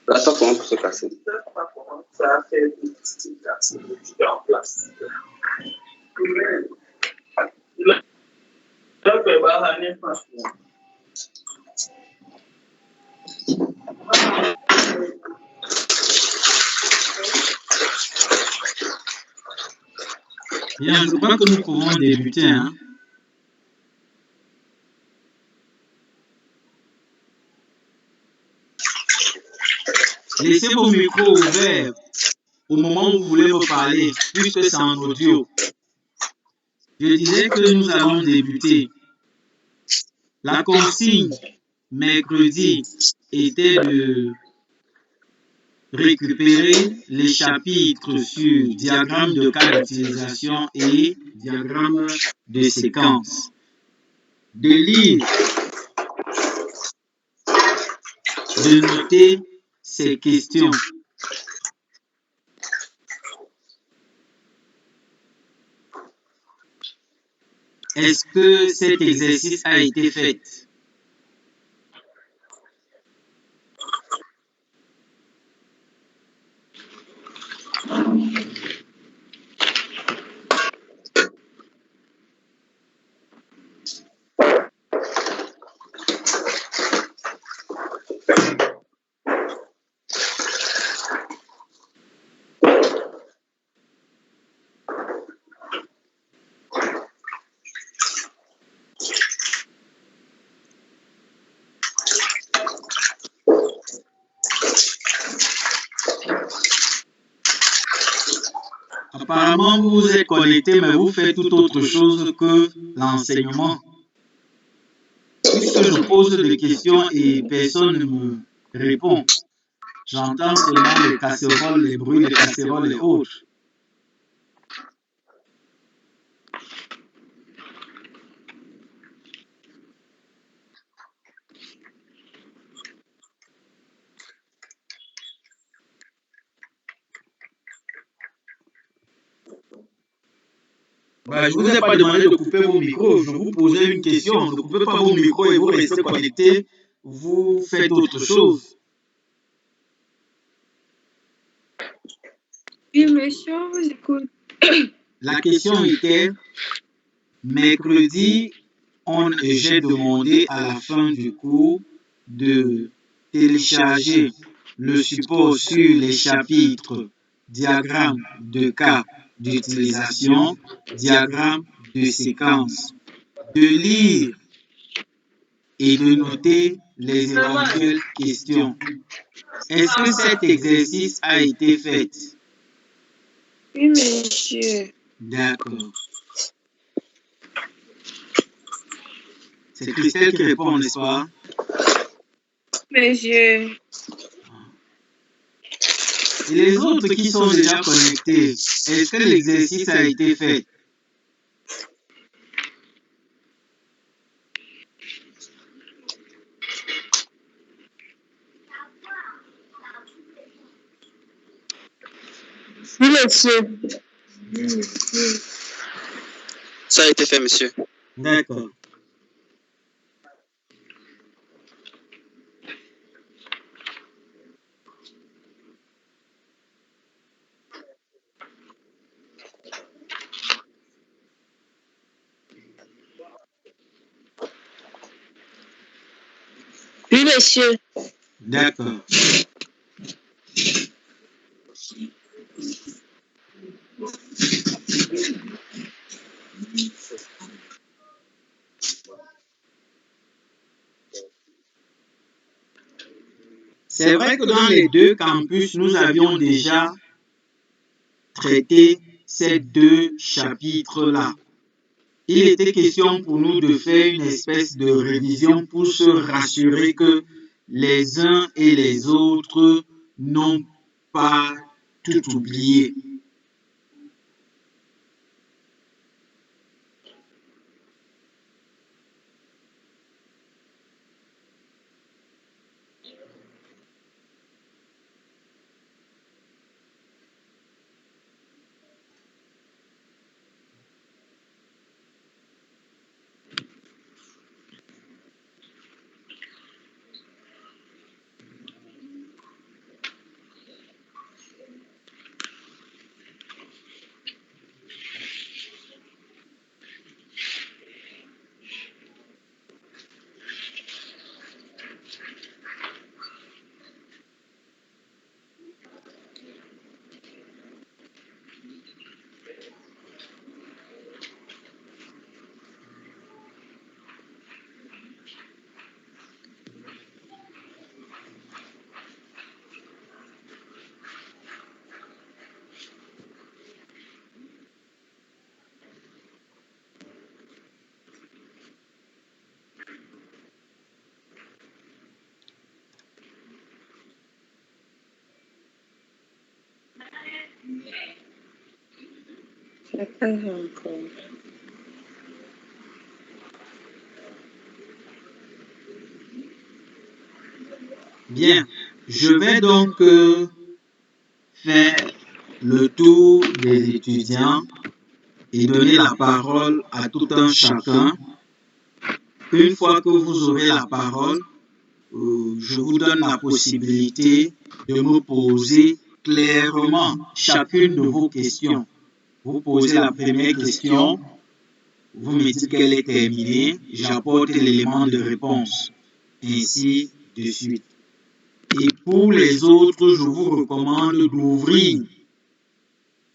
Là, ça commence à se casser. Bien, je crois que nous pouvons débuter. Hein? Laissez vos micros ouverts au moment où vous voulez me parler, puisque c'est en audio. Je disais que nous allons débuter. La consigne mercredi était de récupérer les chapitres sur diagramme de cas d'utilisation et diagramme de séquence. De lire, de noter ces questions. Est-ce que cet exercice a été fait? Apparemment, vous vous êtes connecté, mais vous faites tout autre chose que l'enseignement. Puisque je pose des questions et personne ne me répond, j'entends seulement les casseroles, les bruits des casseroles et autres. Je ne vous ai pas demandé de couper vos micros. Je vous posais une question. Ne coupez pas vos micros et vous restez connectés. Vous faites autre chose. Oui, monsieur, on vous écoute. La question était, mercredi, j'ai demandé à la fin du cours de télécharger le support sur les chapitres diagramme de cas d'utilisation, diagramme de séquence, de lire et de noter les éventuelles questions. Est-ce que cet exercice a été fait? Oui, monsieur. D'accord. C'est Christelle qui répond, n'est-ce pas? Monsieur. Et les autres qui sont déjà connectés, est-ce que l'exercice a été fait? Oui, monsieur. Ça a été fait, monsieur. D'accord. Oui, monsieur. D'accord. C'est vrai que dans les deux campus, nous avions déjà traité ces deux chapitres-là. Il était question pour nous de faire une espèce de révision pour se rassurer que les uns et les autres n'ont pas tout oublié. Pas encore. Bien, je vais donc faire le tour des étudiants et donner la parole à tout un chacun. Une fois que vous aurez la parole, je vous donne la possibilité de me poser clairement chacune de vos questions. Vous posez la première question, vous me dites qu'elle est terminée, j'apporte l'élément de réponse, ainsi de suite. Et pour les autres, je vous recommande d'ouvrir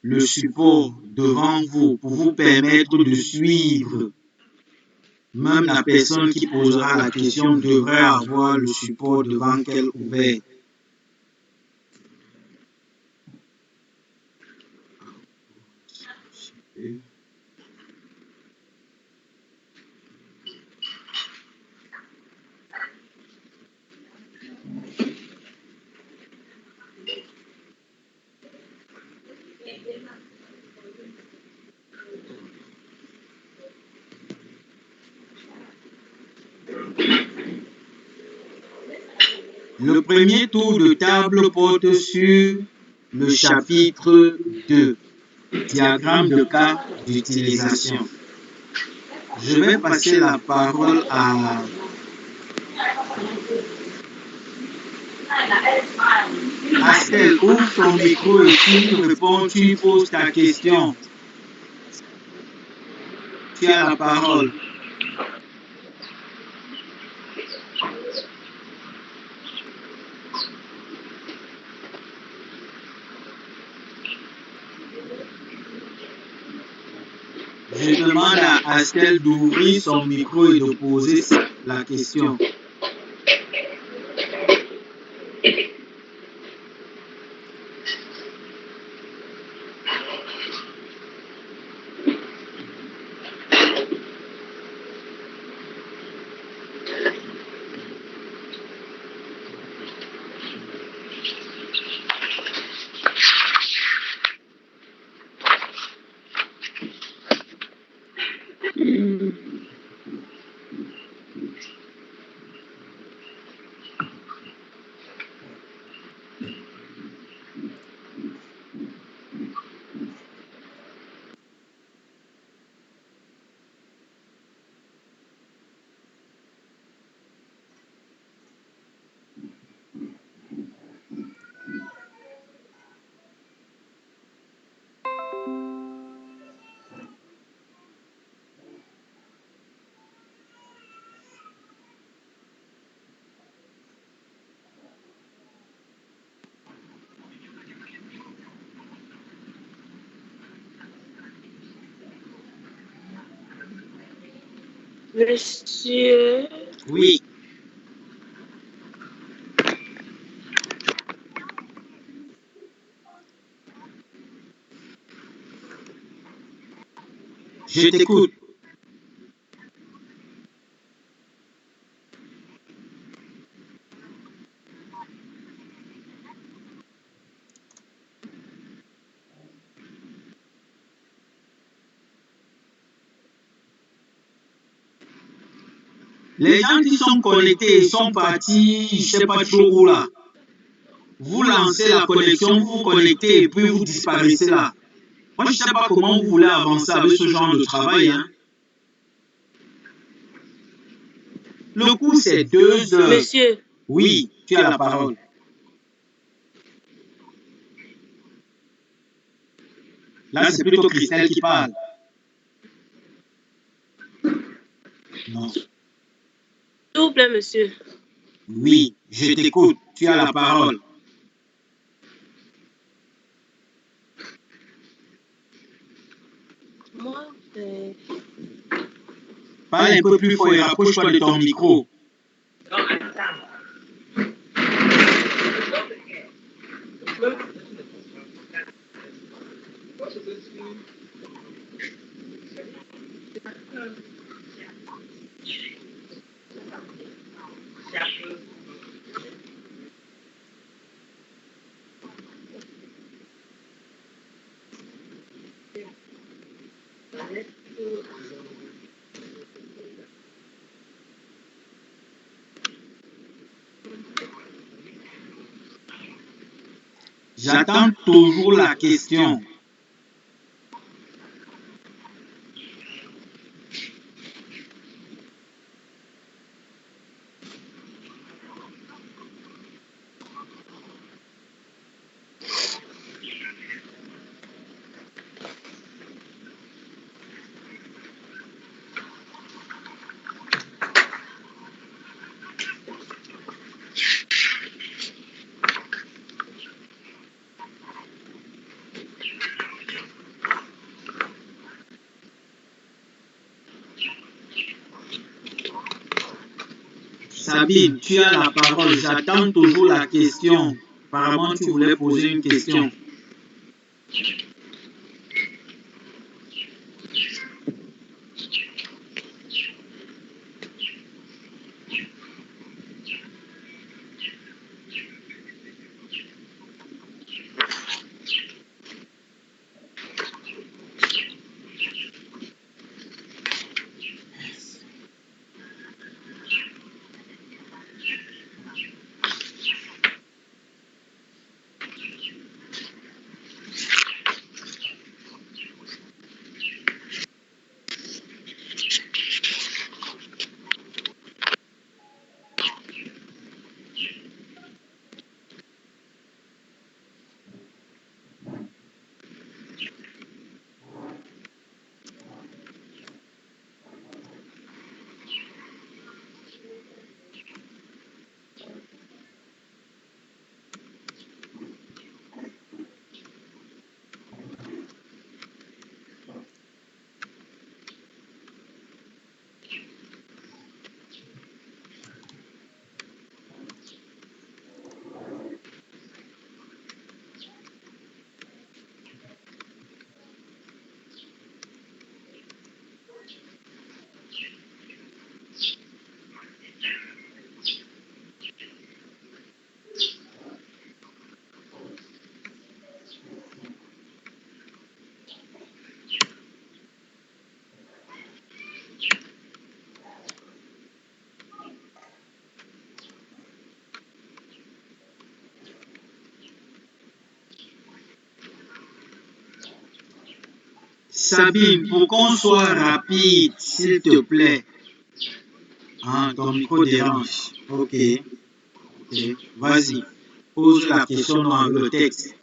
le support devant vous pour vous permettre de suivre. Même la personne qui posera la question devrait avoir le support devant elle ouvert. Le premier tour de table porte sur le chapitre 2, diagramme de cas d'utilisation. Je vais passer la parole à Astel. Ouvre ton micro et tu réponds, tu poses ta question. Tu as la parole. Je demande à Astel d'ouvrir son micro et de poser la question. Monsieur, Oui, je t'écoute. Les gens qui sont connectés sont partis, je ne sais pas trop où là. Vous lancez la connexion, vous vous connectez et puis vous disparaissez là. Moi, je ne sais pas comment vous voulez avancer avec ce genre de travail. Hein. Le cours, c'est 2 heures. monsieur, Oui, tu as la parole. Là, c'est plutôt Christelle qui parle. Non. s'il vous plaît, monsieur. Oui, je t'écoute. Tu as la parole. Moi, Parle un peu plus fort et rapproche-toi de ton micro. J'attends toujours la question. Sabine, tu as la parole. J'attends toujours la question. Apparemment, tu voulais poser une question. Sabine, pour qu'on soit rapide, s'il te plaît. Ah, ton micro dérange. Ok. Vas-y. Pose la question dans le texte.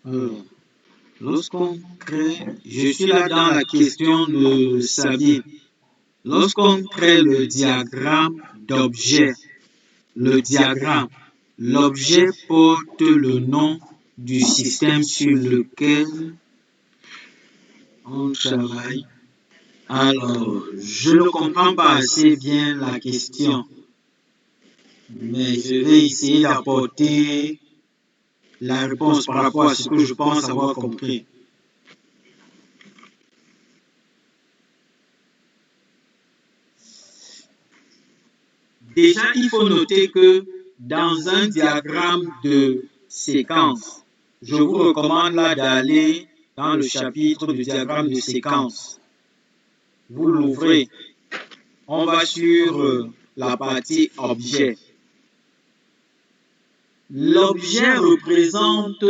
Alors, lorsqu'on crée, je suis là dans la question de Sabine. Lorsqu'on crée le diagramme d'objet, l'objet porte le nom du système sur lequel on travaille. Alors, je ne comprends pas assez bien la question, mais je vais essayer d'apporter la réponse par rapport à ce que je pense avoir compris. Déjà, il faut noter que dans un diagramme de séquence, je vous recommande là d'aller dans le chapitre du diagramme de séquence. Vous l'ouvrez. On va sur la partie objet. L'objet représente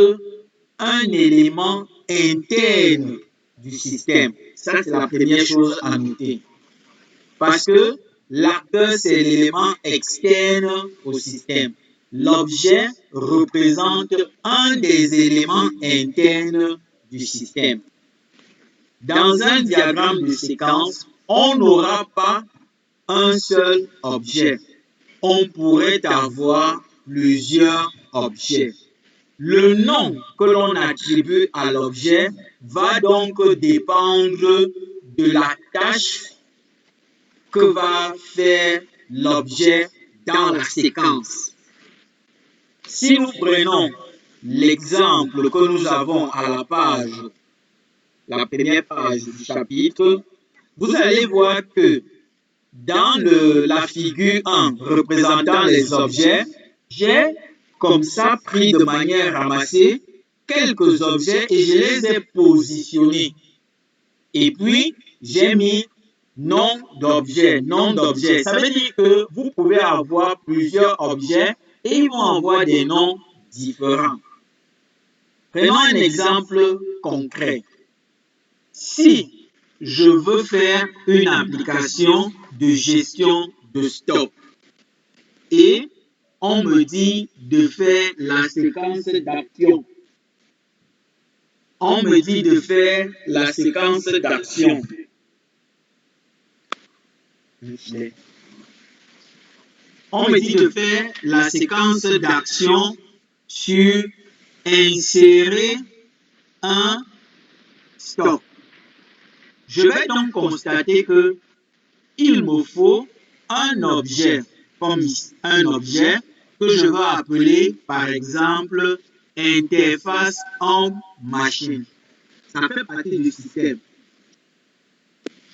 un élément interne du système. Ça, c'est la première chose à noter. Parce que l'acteur, c'est l'élément externe au système. L'objet représente un des éléments internes du système. Dans un diagramme de séquence, on n'aura pas un seul objet. On pourrait avoir plusieurs objets. Le nom que l'on attribue à l'objet va donc dépendre de la tâche que va faire l'objet dans la séquence. Si nous prenons l'exemple que nous avons à la première page du chapitre, vous allez voir que dans la figure 1 représentant les objets, j'ai comme ça pris de manière ramassée quelques objets et je les ai positionnés. Et puis, j'ai mis nom d'objet, nom d'objet. Ça veut dire que vous pouvez avoir plusieurs objets et ils vont avoir des noms différents. Prenons un exemple concret. Si je veux faire une application de gestion de stock et on me dit de faire la séquence d'action. On me dit de faire la séquence d'action. On me dit de faire la séquence d'action sur insérer un stock. Je vais donc constater que il me faut un objet, comme un objet que je vais appeler par exemple interface homme-machine. Ça fait partie du système.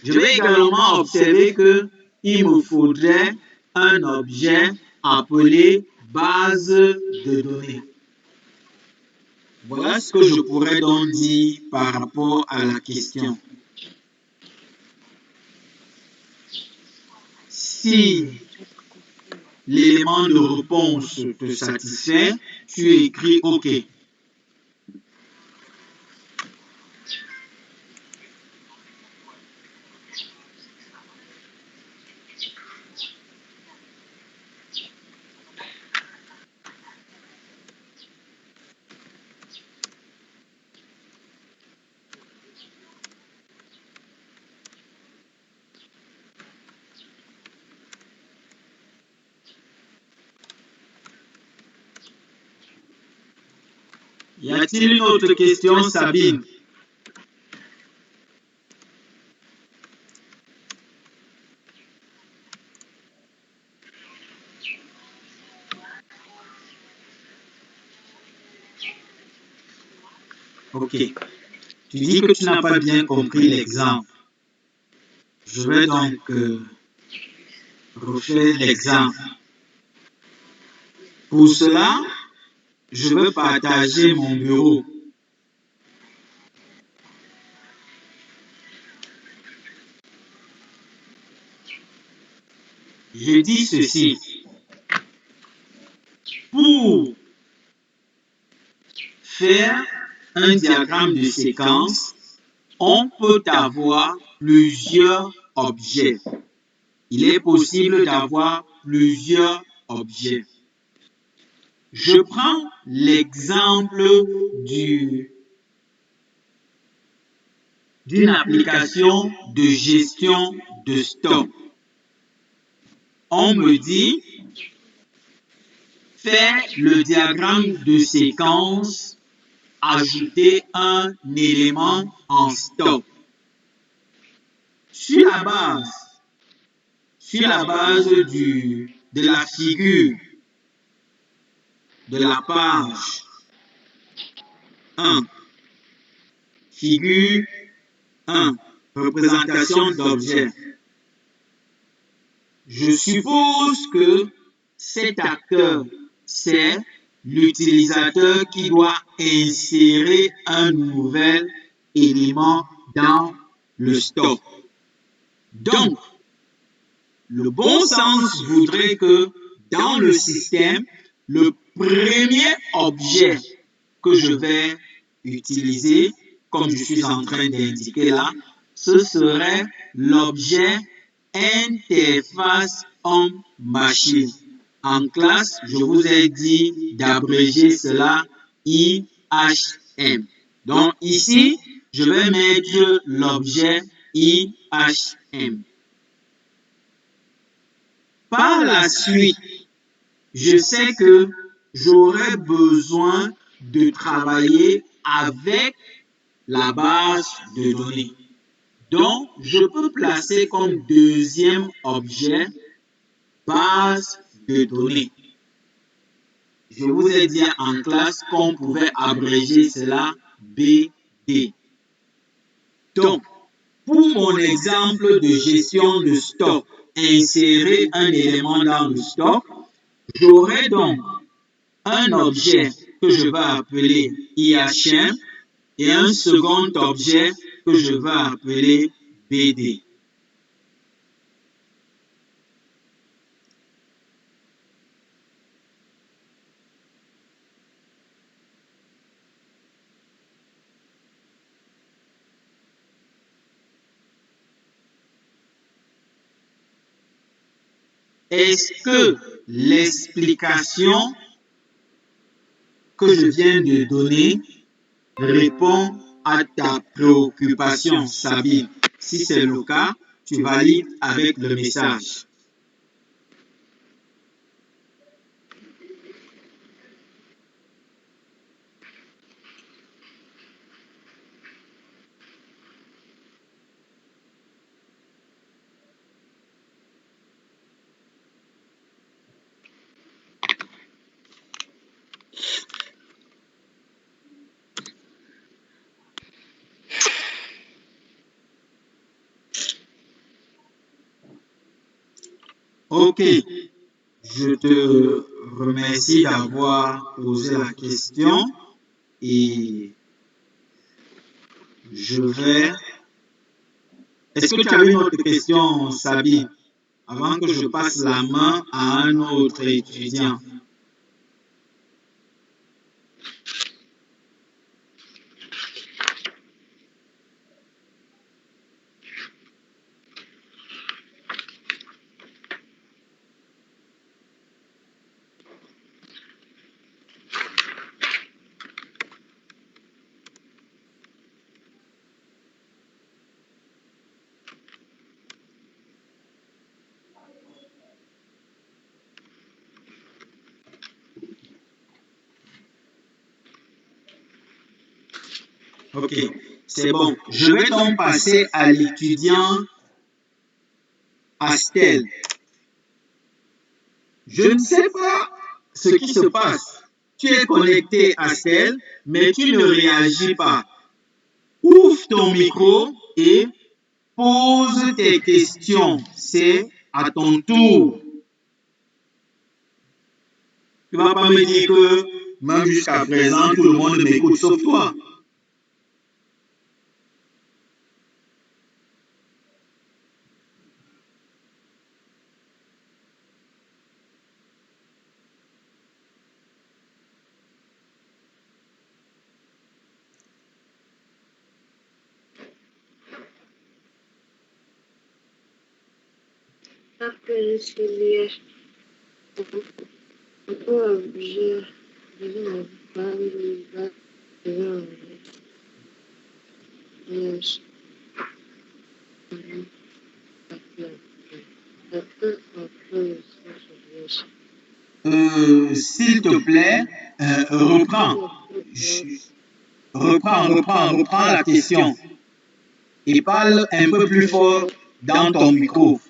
Je vais également observer qu'il me faudrait un objet appelé base de données. Voilà ce que je pourrais donc dire par rapport à la question. Si l'élément de réponse te satisfait, tu écris OK. Y a-t-il une autre question, Sabine? Ok. Tu dis que tu n'as pas bien compris l'exemple. Je vais donc refaire l'exemple. Pour cela, je vais partager mon bureau. Je dis ceci. Pour faire un diagramme de séquence, on peut avoir plusieurs objets. Il est possible d'avoir plusieurs objets. Je prends l'exemple d'une application de gestion de stock. On me dit, fais le diagramme de séquence, ajouter un élément en stock. Sur la base de la figure de la page 1, figure 1, représentation d'objet. Je suppose que cet acteur, c'est l'utilisateur qui doit insérer un nouvel élément dans le stock. Donc, le bon sens voudrait que dans le système, le premier objet que je vais utiliser, comme je suis en train d'indiquer là, ce serait l'objet interface homme-machine. En classe, je vous ai dit d'abréger cela IHM. Donc ici, je vais mettre l'objet IHM. Par la suite, je sais que j'aurai besoin de travailler avec la base de données. Donc, je peux placer comme deuxième objet base de données. Je vous ai dit en classe qu'on pouvait abréger cela BD. Donc, pour mon exemple de gestion de stock, insérer un élément dans le stock, j'aurai donc un objet que je vais appeler IHM et un second objet que je vais appeler BD. Est-ce que l'explication que je viens de donner répond à ta préoccupation, Sabine? Si c'est le cas, tu valides avec le message. Ok, je te remercie d'avoir posé la question et je vais... Est-ce que tu avais une autre question, Sabine, avant que je passe la main à un autre étudiant? Ok, c'est bon. Je vais donc passer à l'étudiant Astel. Je ne sais pas ce qui se passe. Tu es connecté Astel, mais tu ne réagis pas. Ouvre ton micro et pose tes questions. C'est à ton tour. Tu ne vas pas me dire que même jusqu'à présent, tout le monde m'écoute sauf toi. Appeler objet. S'il te plaît, reprends. Reprends la question et parle un peu plus fort dans ton micro.